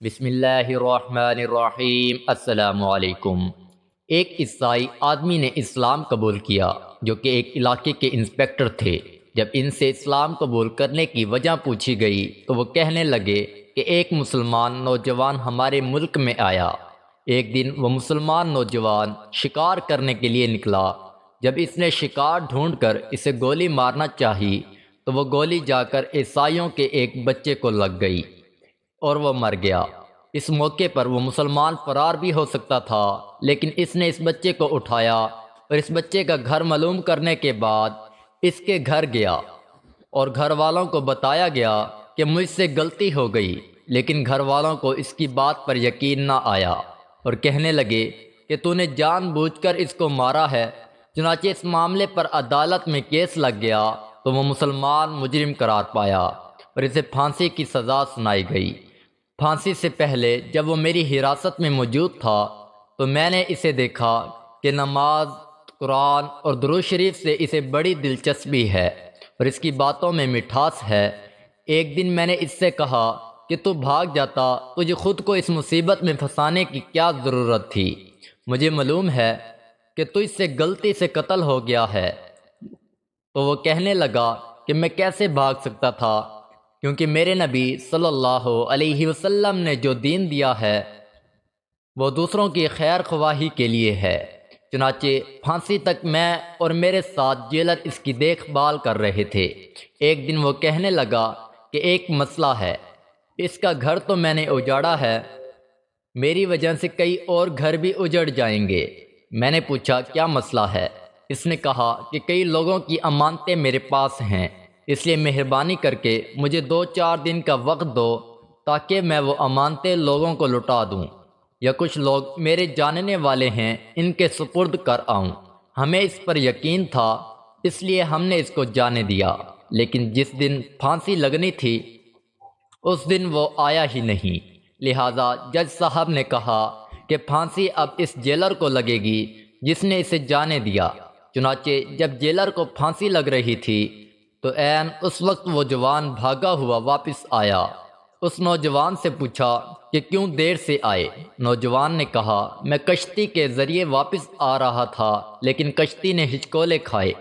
بسم اللہ الرحمن الرحیم۔ السلام علیکم۔ ایک عیسائی آدمی نے اسلام قبول کیا جو کہ ایک علاقے کے انسپیکٹر تھے۔ جب ان سے اسلام قبول کرنے کی وجہ پوچھی گئی تو وہ کہنے لگے کہ ایک مسلمان نوجوان ہمارے ملک میں آیا۔ ایک دن وہ مسلمان نوجوان شکار کرنے کے لیے نکلا۔ جب اس نے شکار ڈھونڈ کر اسے گولی مارنا چاہی تو وہ گولی جا کر عیسائیوں کے ایک بچے کو لگ گئی اور وہ مر گیا۔ اس موقع پر وہ مسلمان فرار بھی ہو سکتا تھا، لیکن اس نے اس بچے کو اٹھایا اور اس بچے کا گھر معلوم کرنے کے بعد اس کے گھر گیا اور گھر والوں کو بتایا گیا کہ مجھ سے غلطی ہو گئی، لیکن گھر والوں کو اس کی بات پر یقین نہ آیا اور کہنے لگے کہ تو نے جان بوجھ کر اس کو مارا ہے۔ چنانچہ اس معاملے پر عدالت میں کیس لگ گیا تو وہ مسلمان مجرم قرار پایا اور اسے پھانسی کی سزا سنائی گئی۔ پھانسی سے پہلے جب وہ میری حراست میں موجود تھا تو میں نے اسے دیکھا کہ نماز، قرآن اور درود شریف سے اسے بڑی دلچسپی ہے اور اس کی باتوں میں مٹھاس ہے۔ ایک دن میں نے اس سے کہا کہ تو بھاگ جاتا، تجھے خود کو اس مصیبت میں پھنسانے کی کیا ضرورت تھی؟ مجھے معلوم ہے کہ تجھ سے غلطی سے قتل ہو گیا ہے۔ تو وہ کہنے لگا کہ میں کیسے بھاگ سکتا تھا، کیونکہ میرے نبی صلی اللہ علیہ وسلم نے جو دین دیا ہے وہ دوسروں کی خیر خواہی کے لیے ہے۔ چنانچہ پھانسی تک میں اور میرے ساتھ جیلر اس کی دیکھ بھال کر رہے تھے۔ ایک دن وہ کہنے لگا کہ ایک مسئلہ ہے، اس کا گھر تو میں نے اجاڑا ہے، میری وجہ سے کئی اور گھر بھی اجڑ جائیں گے۔ میں نے پوچھا کیا مسئلہ ہے؟ اس نے کہا کہ کئی لوگوں کی امانتیں میرے پاس ہیں، اس لیے مہربانی کر کے مجھے 2-4 دن کا وقت دو تاکہ میں وہ امانتیں لوگوں کو لوٹا دوں، یا کچھ لوگ میرے جاننے والے ہیں ان کے سپرد کر آؤں۔ ہمیں اس پر یقین تھا، اس لیے ہم نے اس کو جانے دیا، لیکن جس دن پھانسی لگنی تھی اس دن وہ آیا ہی نہیں۔ لہٰذا جج صاحب نے کہا کہ پھانسی اب اس جیلر کو لگے گی جس نے اسے جانے دیا۔ چنانچہ جب جیلر کو پھانسی لگ رہی تھی تو عین اس وقت وہ جوان بھاگا ہوا واپس آیا۔ اس نوجوان سے پوچھا کہ کیوں دیر سے آئے؟ نوجوان نے کہا میں کشتی کے ذریعے واپس آ رہا تھا، لیکن کشتی نے ہچکولے کھائے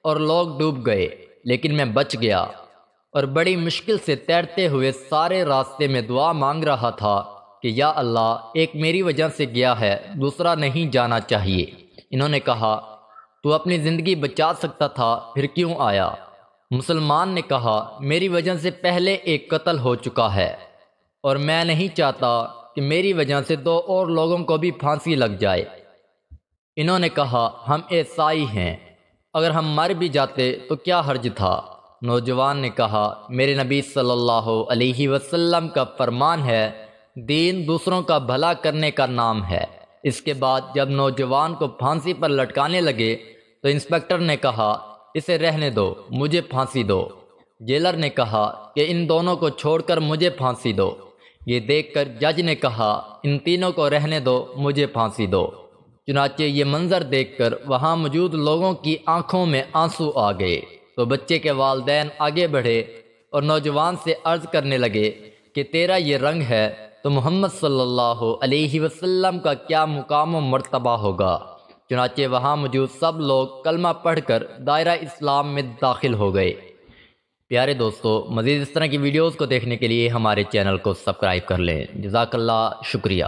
اور لوگ ڈوب گئے، لیکن میں بچ گیا اور بڑی مشکل سے تیرتے ہوئے سارے راستے میں دعا مانگ رہا تھا کہ یا اللہ، ایک میری وجہ سے گیا ہے، دوسرا نہیں جانا چاہیے۔ انہوں نے کہا تو اپنی زندگی بچا سکتا تھا، پھر کیوں آیا؟ مسلمان نے کہا میری وجہ سے پہلے ایک قتل ہو چکا ہے اور میں نہیں چاہتا کہ میری وجہ سے 2 اور لوگوں کو بھی پھانسی لگ جائے۔ انہوں نے کہا ہم عیسائی ہیں، اگر ہم مر بھی جاتے تو کیا حرج تھا؟ نوجوان نے کہا میرے نبی صلی اللہ علیہ وسلم کا فرمان ہے، دین دوسروں کا بھلا کرنے کا نام ہے۔ اس کے بعد جب نوجوان کو پھانسی پر لٹکانے لگے تو انسپیکٹر نے کہا اسے رہنے دو، مجھے پھانسی دو۔ جیلر نے کہا کہ ان دونوں کو چھوڑ کر مجھے پھانسی دو۔ یہ دیکھ کر جج نے کہا ان تینوں کو رہنے دو، مجھے پھانسی دو۔ چنانچہ یہ منظر دیکھ کر وہاں موجود لوگوں کی آنکھوں میں آنسو آ گئے تو بچے کے والدین آگے بڑھے اور نوجوان سے عرض کرنے لگے کہ تیرا یہ رنگ ہے تو محمد صلی اللہ علیہ وسلم کا کیا مقام و مرتبہ ہوگا؟ چنانچہ وہاں موجود سب لوگ کلمہ پڑھ کر دائرہ اسلام میں داخل ہو گئے۔ پیارے دوستو، مزید اس طرح کی ویڈیوز کو دیکھنے کے لیے ہمارے چینل کو سبسکرائب کر لیں۔ جزاک اللہ، شکریہ۔